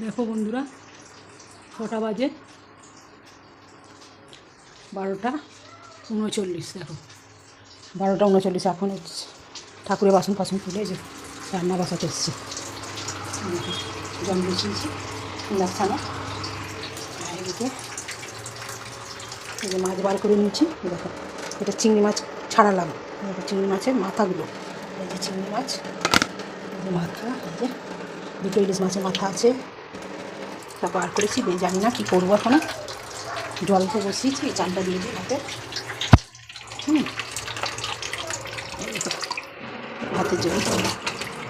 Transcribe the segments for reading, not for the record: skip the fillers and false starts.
দেখো বন্ধুরা, 6টা বাজে, 12:39। দেখো 12:39 এখন ঠাকুরের বাসন ফাসন তুলে যে রান্না বসাতে এসছে। জল বসিয়েছি ইন্ডাকশানে। এদিকে এই যে মাছ বার করে নিয়েছি। দেখো এটা চিংড়ি মাছ ছাড়ালাম। দেখো চিংড়ি মাছের মাথাগুলো, এই যে চিংড়ি মাছ, এই যে মাথা, এই যে দুটো ইলিশ মাছের মাথা আছে, তা বার করেছি। জানি না কী করবো এখন। জল তো বসিয়েছি, চালটা দিয়ে দিই হাতে। হাতের জল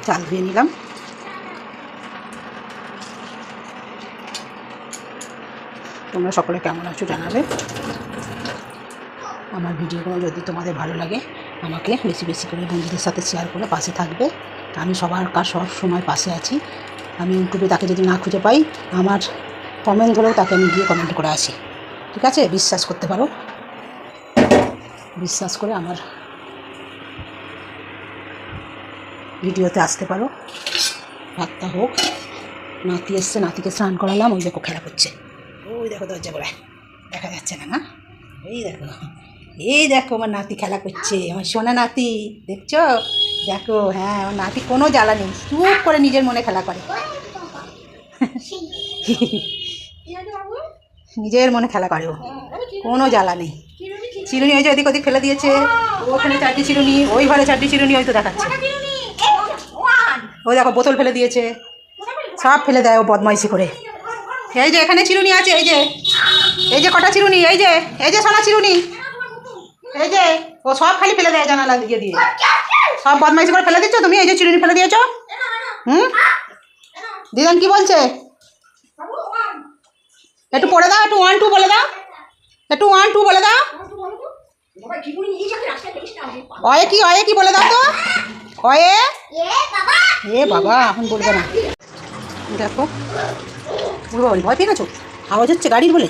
চাল ধুয়ে নিলাম। তোমরা সকলে কেমন আছো জানাবে। আমার ভিডিওগুলো যদি তোমাদের ভালো লাগে আমাকে বেশি বেশি করে বন্ধুদের সাথে শেয়ার করে পাশে থাকবে। আমি সবার সব সময় পাশে আছি। আমি ইউটিউবে তাকে যদি না খুঁজে পাই, আমার কমেন্ট ধরেও তাকে আমি গিয়ে কমেন্ট করে আসি। ঠিক আছে, বিশ্বাস করতে পারো। বিশ্বাস করে আমার ভিডিওতে আসতে পারো। ভাতটা হোক। নাতি এসছে, নাতিকে স্নান করালাম। ওই দেখো খেলা করছে, ওই দেখো দরজা করে দেখা যাচ্ছে না, না এই দেখো, এই দেখো আমার নাতি খেলা করছে, আমার সোনা নাতি, দেখছো? দেখো, হ্যাঁ, আমার নাতি কোনো জ্বালা নেই, চুপ করে নিজের মনে খেলা করে। নিজের মনে খেলা করে, ও কোনো জ্বালা নেই। চিরুনি ওই যে ওদিক ওদিক ফেলে দিয়েছে, ওখানে চারটি চিরুনি, ওই ঘরে চারটি চিরুনি, ওই তো দেখাচ্ছে। ওই দেখো বোতল ফেলে দিয়েছে, সব ফেলে দেয় ও বদমাইশি করে। এই যে এখানে চিরুনি আছে, এই যে, এই যে কটা চিরুনি, এই যে, এই যে সোনা চিরুনি, এই যে, ও সব খালি ফেলে দেয় জানালা দিয়ে দিয়ে, সব বদমাইশি করে ফেলে দিচ্ছ তুমি। এই যে চিরুনি ফেলে দিয়েছো। দিদান কি বলছে? একটু পড়ে দাও, একটু 1 2 বলে দাও, একটু 1 2 বলে দাও। অয়ে কি, অয়ে কি বলে দাও তো। অয়ে, এ বাবা এখন বলবে না। দেখো ভয় পেয়ে গেছো, আওয়াজ হচ্ছে গাড়ির বলে।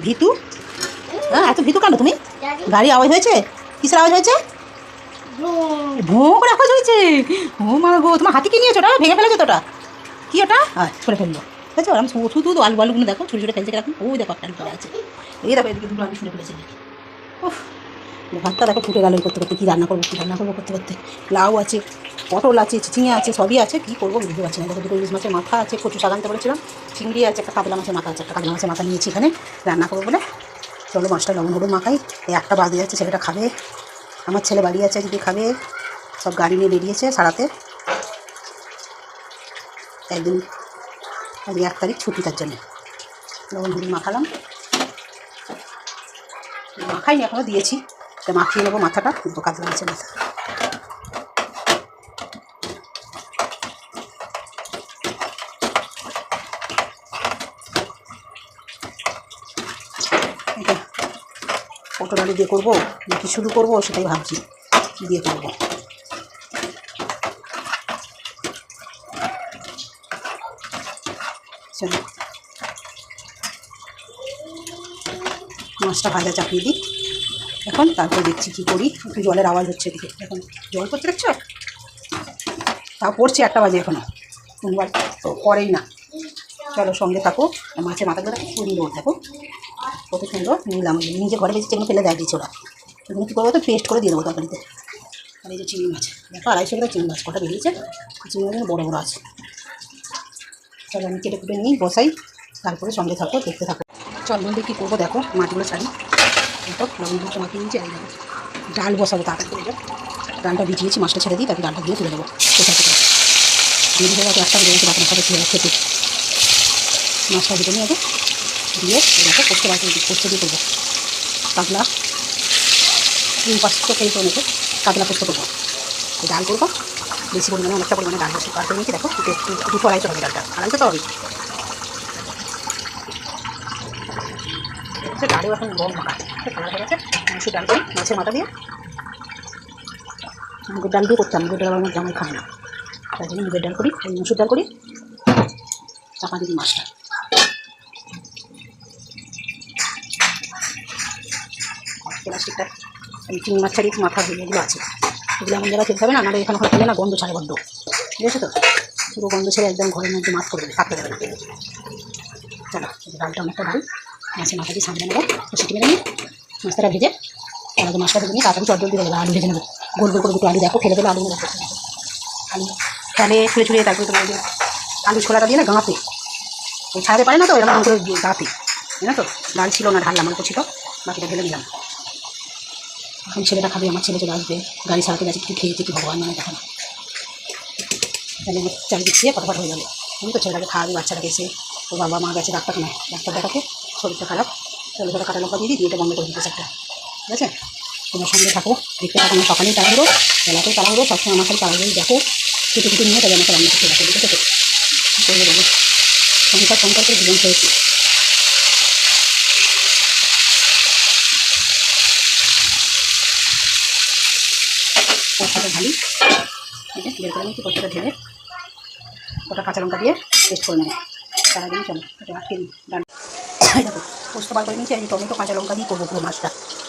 ভীতু, হ্যাঁ এত ভীতু কেন তুমি? গাড়ি আওয়াজ হয়েছে? কিসের আওয়াজ হয়েছে? ভোঁ করে আওয়াজ হয়েছে। ও মা গো, তোমার হাতি কি নিয়েছো? ওটা ভেঙে ফেলেছো তো? ওটা কি? ওটা ছুঁড়ে ফেললো। দেখছো আমি শুধু আলু আলুগুলো দেখো ছুটে ছুটে ফেলছে কিরকম। ওই দেখো একটা আলু পড়ে আছে, এই দেখো এদিকে দুটো আলু ছুঁড়ে ফেলেছে। উফ, ভাতটা দেখো ফুটে গেল করতে করতে। কী রান্না করবো, কী রান্না করবো করতে করতে। লাউ আছে, পটল আছে, চিচিঙে আছে, সবই আছে। কী করবো বুঝতে পারছি না। দেখো দুটো ইলিশ মাছের মাথা আছে, কচু শাক আনতে বলেছিলাম, চিংড়ি আছে, একটা কাতলা মাছের মাথা আছে। একটা কাতলা মাছের মাথা নিয়েছি এখানে রান্না করবো বলে। চলো মাছটা লবণ হলুদ মাখাই। এই একটা বাদে যাচ্ছে, ছেলেটা খাবে, আমার ছেলে বাড়ি আছে যদি খাবে। সব গাড়ি নিয়ে বেরিয়েছে সারাতে। একদিন আজকে 1 তারিখ ছুটি, তার জন্যে লবণ হলুদ মাখালাম। মাখাইনি এখনও, দিয়েছি। তা মাখিয়ে নেবো মাথাটা, দুটো কাতলা মাছের মাথা। এটা পটল আলু দিয়ে করবো নাকি শুরু করবো সেটাই ভাবছি, কী দিয়ে করবো। চলো মাছটা ভাজা চাপিয়ে দিই এখন, তারপরে দেখছি কী করি। একটু জলের আওয়াজ হচ্ছে এদিকে, এখন জল পড়তে দেখছো? তাও পড়ছে 1টা বাজে এখনও, কোনবার পরেই না। চলো সঙ্গে থাকো। মাছের মাথাগুলো সুন্দর দেখো, কত সুন্দর নিলাম। নিজে ঘরে বেশি যেগুলো ফেলে দেয় দিয়েছে ওরা। এগুলো কী করবো তো, পেস্ট করে দিয়ে দেবো তরকারিতে। আর এই যে চিংড়ি মাছ দেখো, 250 গ্রাম চিংড়ি মাছ, কটা বেরিয়েছে। চিংড়ি মাছগুলো বড়ো বড়ো আছে। চলো আমি কেটে কুটে নিই, বসাই, তারপরে সঙ্গে থাকো, দেখতে থাকো। চল বলতে কী করবো দেখো, মাছগুলো ছাড়ি। দেখো লবণ হচ্ছে মাখিয়ে নিয়েছি। আর দেখো ডাল বসাবো তাড়াতাড়ি করে। ডালটা ভিজিয়েছি, মাছটা ছেড়ে দিই, তাকে ডালটা দিয়ে তুলে দেবো। কোথায় থেকে দিয়ে দিতে হবে, একটা বেরোতে বাকি খাবে খেতে। মাছটা ভেজে নিয়ে আগে দিয়ে দেখো করতে বাকি করতে দিয়ে করবো। কাতলা 3-5 খেয়ে নেবে, কাতলা করতে করবো। ডাল করবো বেশি পরিমাণে, অনেকটা পরিমাণে ডাল বসে বার করে নিয়েছি। দেখো 2-2.5 হবে ডালটা, 2.5 তো হবে। ডালেও এখন গরম মাখা কালার হয়ে গেছে। মুসুর ডাল করি মাছের মাথা দিয়ে, মুগের ডাল দিয়ে করতাম। মুগের ডাল আমার জামাই খায় না, তাই জন্য মুগের ডাল করি, মুসুর ডাল করি। চাপা দিই মাছটা। প্লাস্টিকটা আমি চিংড়ি মাছ ছাড়িয়ে মাথা এগুলো আছে, এগুলো এমন জায়গায় ফেলতে হবে না, আমাদের এখানে খেলে না গন্ধ ছাড়ে বড্ড, ঠিক আছে তো। পুরো গন্ধ ছেড়ে একদম ঘরের মধ্যে মাছ করে দেবে, থাকতে দেবে না। চলো ডালটা অনেকটা ডাল মাছের মাথা দিয়ে সামনে নেবো, সিটি মেরে নিই, মাছটা ভেজে তারপরে মাছটা ভেজে নিই, তাড়াতাড়ি চট দিয়ে দেবো। আলু ভেজে নেবো, গোল গোল করে দুটো আলু, দেখো ফেলে দেবে আলু নেবো, আলু ফেলে ছুঁড়ে ছুঁড়ে তারপরে তোমার আলু ছোলাটা দিয়ে না গাঁতে ওই ছাড়াতে পারে না, তো এরকম করে গাঁতে, জানো তো ডাল ছিল না, ঢাললাম অল্প ছিল, বাকিটা ঢেলে নিলাম। এখন ছেলেটা খাবে, আমার ছেলে চলে আসবে, গাড়ি চালাতে গেছে, কী খেয়েছে কি ভগবান মানে দেখো না, তাহলে আমার চারিদিক দিয়ে ফটাফট হয়ে যাবে। আমি তো ছেলেটাকে খাওয়াবি, বাচ্চাটাকে এসে ওর বাবা মা গেছে ডাক্তার নয়, ডাক্তার দেখাতে, শরীরটা খারাপ, চলে ধরে কাটা লঙ্কা দিয়ে এটা বন্ধ করে দিতেছে একটা, ঠিক আছে? তোমার সঙ্গে থাকো, দেখতে থাকো, আমার সকালেই তাড়াহুড়ো, বেলাতেই তাড়াহুড়ো, সবসময় আমার খালি তাড়াহুড়োই দেখো, কেটে কেটে নিয়ে তবে আমাকে রান্না করতে দেখো, ঠিক আছে? করবে দেবো সংসার সংসার করে জীবন হয়েছি। পোস্তাটা ঢালি, বের করে নিচ্ছি, পোস্তাটা ঢেলে ওটা কাঁচা লঙ্কা দিয়ে পেস্ট করে নেবো, তার আগে চলো এটা আটকে দিই ডাল। দেখো পোস্ত বার করে নিচ্ছি, এই টমেটো কাঁচা লঙ্কা দিয়ে করবো পুরো মাছটা,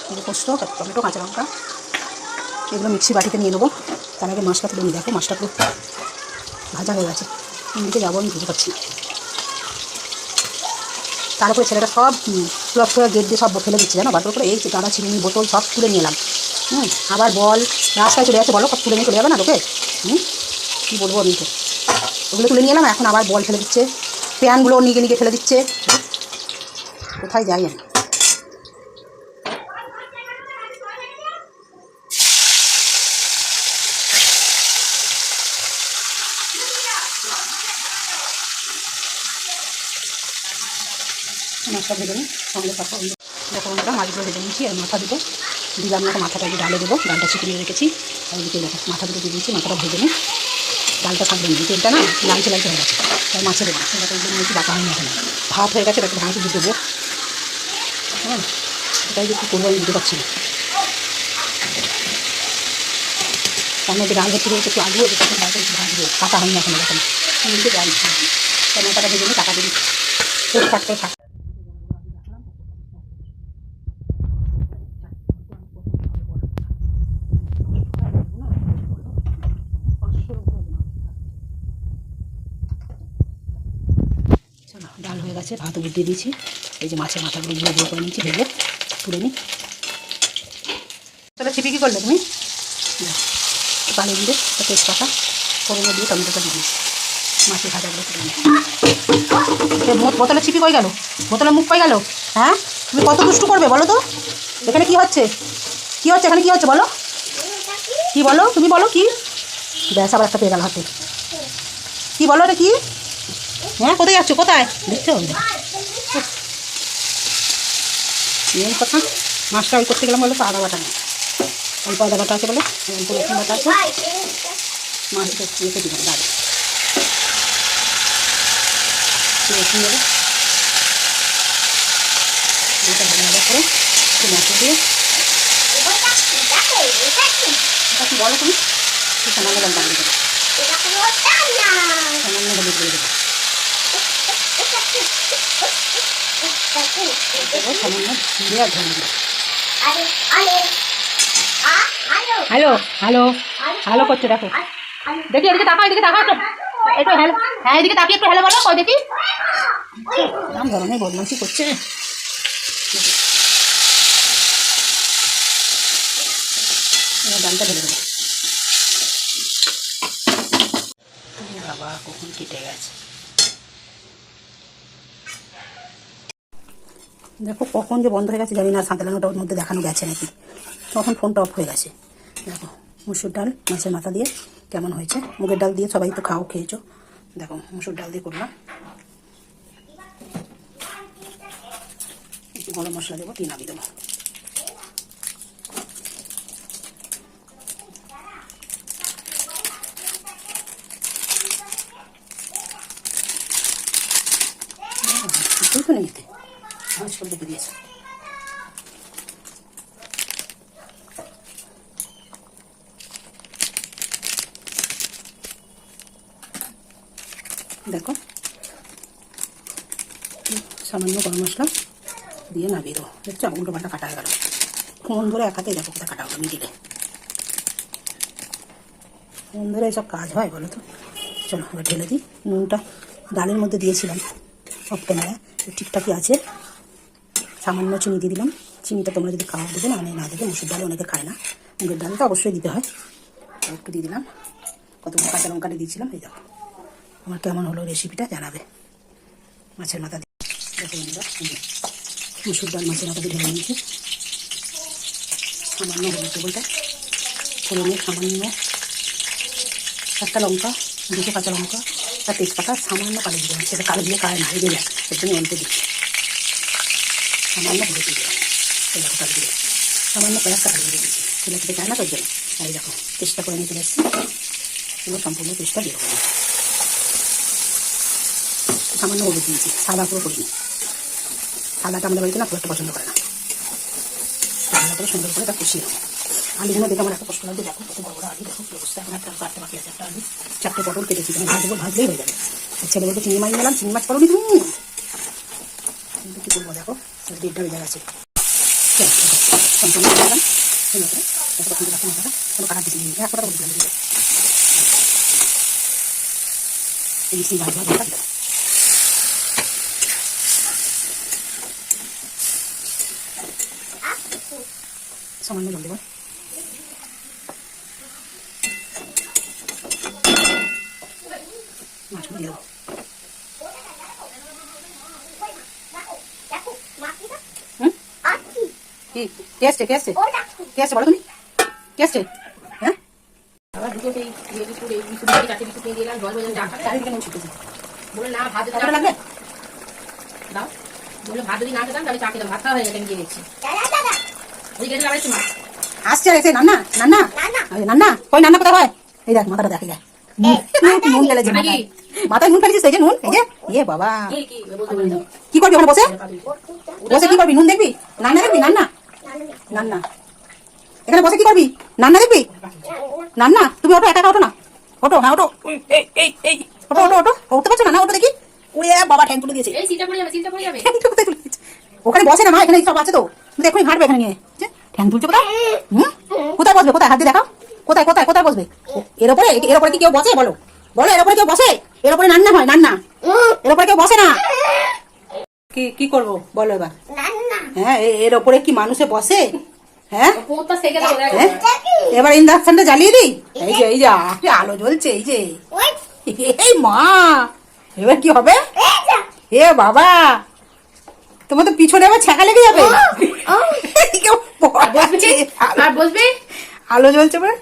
এই পোস্ত টমেটো কাঁচা লঙ্কা এগুলো মিক্সি বাটিতে নিয়ে নেবো, তার আগে মাছটা তুলে নিয়ে দেখো মাছটা পুরো ভাজা হয়ে গেছে, দিকে যাবো আমি বুঝতে পারছি। তারপরে ছেলেটা সব প্লট করে গেট দিয়ে সব ফেলে দিচ্ছে, জানো, বার করে এই গাড়া চিনি বোতল সব তুলে নিয়ে এলাম। আবার বল রাস্তায় চলে যাচ্ছে, বলো সব তুলে নিয়ে চলে যাবে না লোকে, কী বলবো আমি, তো ওগুলো তুলে নিয়ে এলাম, এখন আবার বল ফেলে দিচ্ছে, প্যানগুলো নিয়ে নিয়ে ফেলে দিচ্ছে, কোথায় যাই আমি। মাছটা ভেজে নিই সঙ্গে পাতা, দেখো আমরা মাছগুলো ভেজে নিয়েছি, আর মাথা দুটো দিলাম না, মাথাটা একটু ডালে দেবো, ডালটা ছিটিয়ে রেখেছি, আর এদিকে দেখো মাথা দুটো দিয়ে দিয়েছি, মাথাটা ভেজে নিই, ডালটা থাকবে না, তেলটা না লালচে লালচে হয়ে গেছে, তাই মাছে দেবো না, দেখো এগুলো নিয়েছি বাটা হয়নি এখন, ভাত হয়ে গেছে, একটু ভাত দিয়ে দেবো, হ্যাঁ এটাই একটু করবো আমি দিতে পারছি না, তার মধ্যে ডাল ভর্তি রয়েছে, একটু আলু একটু ডালটা একটু ভাজবো, কাটা হয়নি এখন, দেখুন নিচে ডাল টমেটোটা ভেজে নিই, টাকা দিবি পোস্ট কাটতে থাক। ডাল হয়ে গেছে, ভাতও দিয়ে দিয়েছি, এই যে মাছের মাথাগুলো গুঁড়ো গুঁড়ো করে নিচ্ছি, ভেজে তুলে নিই। তাহলে ছিপি কী করলে তুমি, পানি দিয়ে তেজপাতা ফোড়নে দিয়ে টমেটোটা দিয়ে দিয়েছি, মাছের ভাজাগুলো তুলে নিই। বোতলে ছিপি কই গেল, বোতলের মুখ কই গেল, হ্যাঁ তুমি কত দুষ্টু করবে বলো তো, এখানে কী হচ্ছে, কী হচ্ছে এখানে, কী হচ্ছে বলো, কী বলো তুমি বলো, কি ব্যাস আবার একটা পেয়ে গেল হাতে, কী বলো এটা কি, হ্যাঁ কোথায় যাচ্ছ, কোথায় দেখছো, এই কথা, মাছটা ওই করতে গেলাম বলে তো আদা বাটা নেই, অল্প আদা বাটা আছে বলে, অল্প রসুন বাটা আছে, মাছটা রেখে দিলাম দাঁড়িয়ে রসুন দেবো, এটা ভালো ভালো করে একটু মাছটা দিয়ে, এটা কি বলো তুমি, সামান্য লঙ্কা দিয়ে দেবো, সামান্য হলুদ দিয়ে দেবো, সামান্য জিরে আর ধনে দেবো। হ্যালো হ্যালো হ্যালো করছে দেখো, দেখি এদিকে তাকাও, এদিকে তাকাও একটু হ্যালো, হ্যাঁ এদিকে তাকিয়ে একটু হ্যালো বলো, কই দেখি নাম ধরনের বদমাইশি করছে, ডালটা ঢেলে দেবো, বাবা কখন কেটে গেছে, দেখো কখন যে বন্ধ হয়ে গেছে জানি না, সাঁতালানোটা ওর মধ্যে দেখানো গেছে নাকি, তখন ফোনটা অফ হয়ে গেছে। দেখো মুসুর ডাল মাছের মাথা দিয়ে কেমন হয়েছে, মুগের ডাল দিয়ে সবাই তো খাও খেয়েছো, দেখো মুসুর ডাল দিয়ে করলাম, একটু গরম মশলা দেবো, দিয়ে নামিয়ে দেবো, তো নেই এতে মাছ করে রেখে দিয়েছে, দেখো সামান্য গরম মশলা দিয়ে নামিয়ে দেবো, দেখছো উল্টো পাল্টা কাটা হয়ে গেল, ফোন ধরে এক হাতে দেখো কোথায় কাটা হলো মিডিলে, ফোন ধরে এইসব কাজ হয় বলো তো, চলো এবার ঢেলে দিই। নুনটা ডালের মধ্যে দিয়েছিলাম অফ ক্যামেরা, ঠিকঠাকই আছে। সামান্য চিনি দিয়ে দিলাম। চিনিটা তোমরা যদি খাওয়া দেবে, না দেবে, মুসুর ডাল অনেকে খায় না, মুগের ডাল তো অবশ্যই দিতে হয়। একটু দিয়ে দিলাম, কতগুলো কাঁচা লঙ্কাটা দিয়েছিলাম। এই দেখো আমার কেমন হলো রেসিপিটা জানাবে। মাছের মাথা দিয়ে মুসুর ডাল মাছের মাথা দিয়ে ঢেলে নিয়েছি। সামান্য হলুদ টেবিলটা ফোড়নে সামান্য একটা লঙ্কা, দুটো কাঁচা লঙ্কা, একটা তেজপাতা, সামান্য কালো দিয়ে দিলাম। সেটা কালো দিয়ে খায় না, হেগে যায়, এর জন্য অল্প দিচ্ছি। সামান্য হলুদ দিয়ে দিলাম, দেখো কালো দিয়ে সামান্য কয়েকটা কালো দিয়ে দিচ্ছি। সেটা খেতে চায় না তোর জন্য। আর দেখো চেষ্টা করে নিয়ে চলে এসেছি, পুরো সম্পূর্ণ চেষ্টা দিয়ে দেবো। সামান্য হলুদ দিয়েছি, সাদা পুরো করিনি। সাদাটা আমাদের বাড়িতে না খুব একটা পছন্দ করে না। রান্না করে সুন্দর করে তা কষিয়ে নেবো। আলুগুলো দেখে আমার এত কষ্ট লাগবে। দেখো কত বড় বড় আলু, দেখো কি অবস্থা। এখন একটা কাটতে বাকি আছে, একটা আলু, 4টে পটল কেটেছি, আমি ভাজবো, ভাজলেই হয়ে যাবে। ছেলে বলতে চিংড়ি মাছ নিলাম, চিংড়ি মাছ করো নি তুমি, কিন্তু কী করবো দেখো 1:30 বেজে গেছে। সম্পূর্ণ দিলাম কোনো কাটা দিচ্ছি এক কথা বলছিলাম ভাজ ভাজ থাকবে। সামান্য জল দেবো। মাছগুলো দিয়ে দেবো। কে আসছে বলো তুমি, কে আসছে? হ্যাঁ আবার দুটো সেই বিস্কুট এই বিস্কুট দিয়ে চারটে বিস্কুট নিয়ে দিলাম, জল বলে ডাক্তার চারিদিকে নুন ছিটেছি। বলে না ভাত যদি লাগবে দাও, বলে ভাত যদি না খেতাম তাহলে চা খেতাম, ভাত খাওয়া হয়ে গেছে, আমি দিয়ে দিচ্ছি। ওই গেটে লাগাইছি মাছ আসছে আর এসে নান্না নান্না নান্না কই নান্না কোথায় হয়? এই দেখ মাথাটা দেখে যায়, নুন ফেলেছে মাথায়, নুন ফেলেছিস, এই যে নুন, এই যে ইয়ে বাবা। কি করবি ওখানে বসে বসে কি করবি? নুন দেখবি, নান্না দেখবি, নান্না নান্না এখানে বসে কি করবি? নান্না দেখবি? নান্না তুমি ওটো, একা একা ওটো না, ওটো, হ্যাঁ ওটো, ওটো ওটো ওটো, উঠতে পারছো না? না ওটো দেখি। ওরে বাবা ঠ্যাং তুলে দিয়েছে, এই সিলটা পড়ে যাবে, সিলটা পড়ে যাবে। ওখানে বসে না মা, এখানে সব আছে তো, তুমি এখনই হাঁটবে এখানে নিয়ে। ঠ্যাং তুলছে কোথায়? কোথায় বসবে? কোথায় হাত দিয়ে দেখাও, কোথায় কোথায় কোথায় বসবে? এর ওপরে, এর ওপরে কি কেউ বসে? বলো বলো, এর ওপরে কেউ বসে? এর ওপরে নান্না হয়, নান্না, এর ওপরে কেউ বসে না। কি কি করবো বলো এবার? হ্যাঁ এর ওপরে কি মানুষে বসে? হ্যাঁ পোঁতটা সেকে দাও, এবার ইন্ডাকশনটা জ্বালিয়ে দিই। এই যে আলো জ্বলছে, এই যে, এই মা এবার কি হবে? এ বাবা তোমার তো পিছনে আবার ছ্যাঁকা লেগে যাবে। আর বসবে, আলো জ্বলছে বলে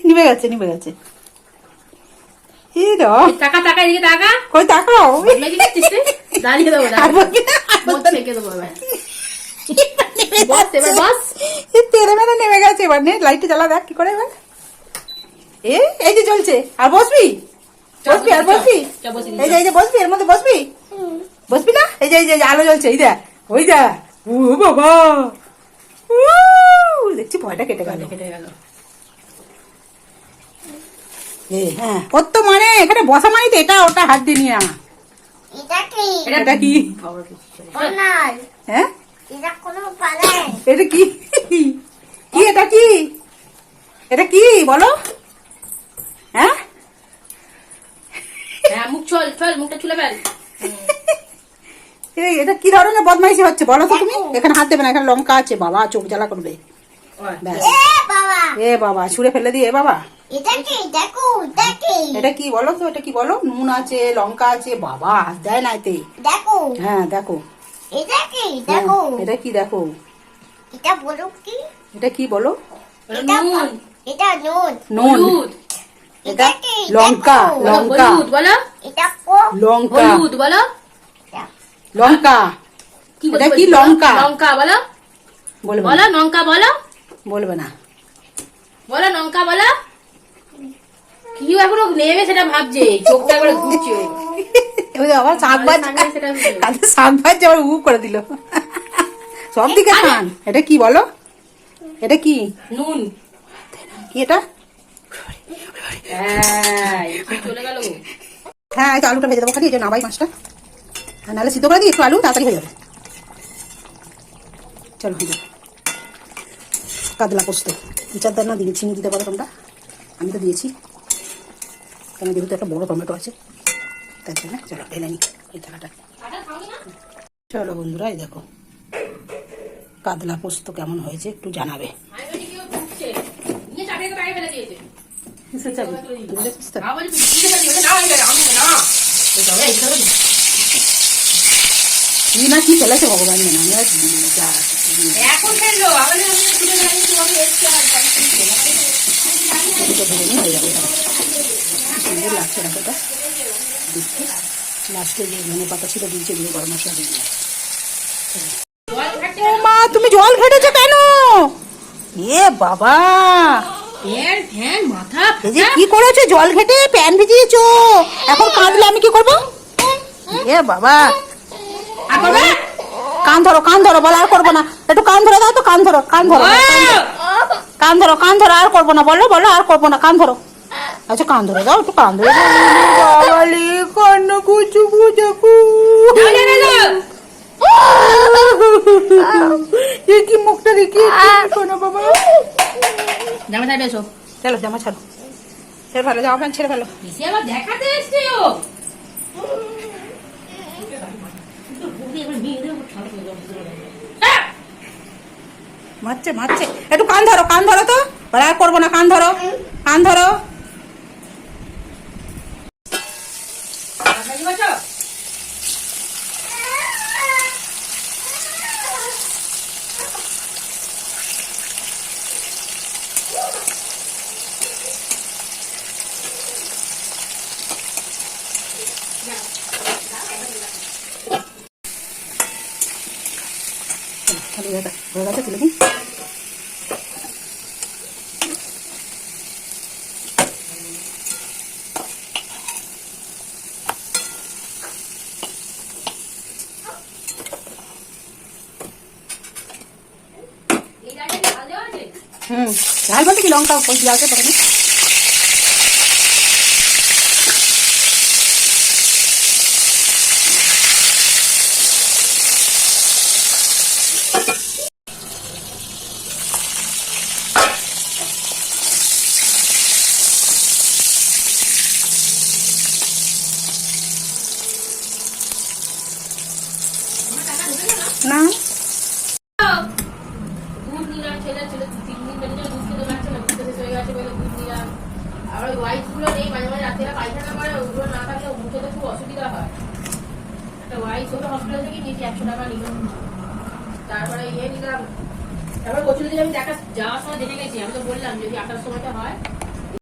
নিভে গেছে, নিভে গেছে। টাকা টাকা এদিকে টাকা কই তাকাও, দাঁড়িয়ে দেবো, সেকে দেবো এবার। বস এবার বস, তেরে মেরে নেমে গেছে। এবার নে লাইটটা জ্বালা, দেখ কি করে এবার। এই যে জ্বলছে, আর বসবি, বসবি আর বসবি, এই যে বসবি, এর মধ্যে বসবি, বসবি না? এই যে আলো জ্বলছে, এই দেখ, ওই দেখ, ও বাবা দেখছি ভয়টা কেটে গেল, কেটে গেল। হ্যাঁ ওর তো মানে এখানে বসা মানে তো এটা ওটা হাত দিয়ে নিয়ে না। এটা কি? হ্যাঁ এটা কি? কি এটা কি? এটা কি বলো? হ্যাঁ মুখ চল চল, মুখটা ছুলে ফেল। এটা কি ধরনের বদমাইশি হচ্ছে বলো তো তুমি? এখানে হাত দেবে না, এখানে লঙ্কা আছে, বাবা চোখ জ্বালা করবে। এ বাবা ছুঁড়ে ফেলে দিয়ে, বাবা এটা কি বলো তো? এটা কি বলো? নুন আছে, লঙ্কা আছে, বাবা হাত দেয় না এতে। হ্যাঁ দেখো, এটা কি দেখো, এটা কি বলো? নুন, এটা লঙ্কা, লঙ্কা বলো, লঙ্কা, হলুদ বলো, লঙ্কা, এটা কি? লঙ্কা, লঙ্কা বলো, বলবে বলো লঙ্কা বলো, বলবে না, বলো লঙ্কা বলো। কি এখনো নেবে সেটা ভাবছে, চোখটা একবার ঘুরছে। আবার শাক ভাজ, শাক ভাজ আবার উ করে দিল সব দিকে খান। এটা কি বলো? এটা কি? নুন। কি এটা? চলে গেল। হ্যাঁ এই তো আলুটা ভেজে দেবো খালি, এটা নামাই মাছটা, নাহলে সিদ্ধ করে দিই একটু, আলু তাড়াতাড়ি হয়ে যাবে। চলো কাতলা পোস্ত 3-4 দানা দিয়ে চিনি দিতে পারো তোমরা, আমি তো দিয়েছি কারণ যেহেতু একটা বড় টমেটো আছে তার জন্য। চলো ঢেলে নিই এই থালাটা। চলো বন্ধুরা, এই দেখো কাতলা পোস্ত কেমন হয়েছে একটু জানাবে। কি না কি চলেছে ভগবান জানে, আমি আর এখন ফেললো হয়ে যাবে। সুন্দর লাগছে রাখাটা দেখতে। লাস্টে যে ধনে পাতা ছিল দিয়েছে, দিয়ে গরম মশলা দিয়ে দিলাম। ও মা, তুমি জল ঘেটেছো কেন? এ বাবা, মাথা এই যে কি করেছো? জল ঘেটে প্যান ভিজিয়েছো, এখন কাঁদলে আমি কি করবো? এ বাবা, কান ধরো কান ধরো, বলো আর করবো না। একটু কান ধরে দাও তো, কান ধরো কান ধরো কান ধরো কান ধরো, আর করবো না, বলো বলো আর করবো না, কান ধরো। আচ্ছা কান ধরে দাও, একটু কান ধরে দাও। কান্না করছো দেখো, কি মুখটা দেখি শোনো বাবা। জামা ছাড়বে এসো, চলো জামা ছাড়ো, ছেড়ে ফেলো, জামা প্যান্ট ছেড়ে ফেলো। বেশি আবার দেখাতে এসছে ও। মারছে মারছে, একটু কান ধরো কান ধরো তো, আর করবো না, কান ধরো কান ধরো। হয়ে গেছে, তুলে দিন। ঝাল বলতে কি, লঙ্কা দিয়েছে প্রথমে। না দুধ নিলাম, ছেলে 3 দিন ধরে দুধ খেতে পারছে না, দুধ শেষ হয়ে গেছে বলে দুধ নিলাম। আবার ওই হোয়াইট গুলো নেই, মাঝে মাঝে রাত্রে পায়খানা করে, ওগুলো না থাকলে মুখে তো খুব অসুবিধা হয়। একটা হোয়াইট ছোট হসপিটাল থেকে নিয়েছি, 100 টাকা নিল। তারপরে নিলাম, তারপরে কচুরি দিলে আমি দেখা যাওয়ার সময় দেখে গেছি, আমি তো বললাম যদি 8টার সময়টা হয়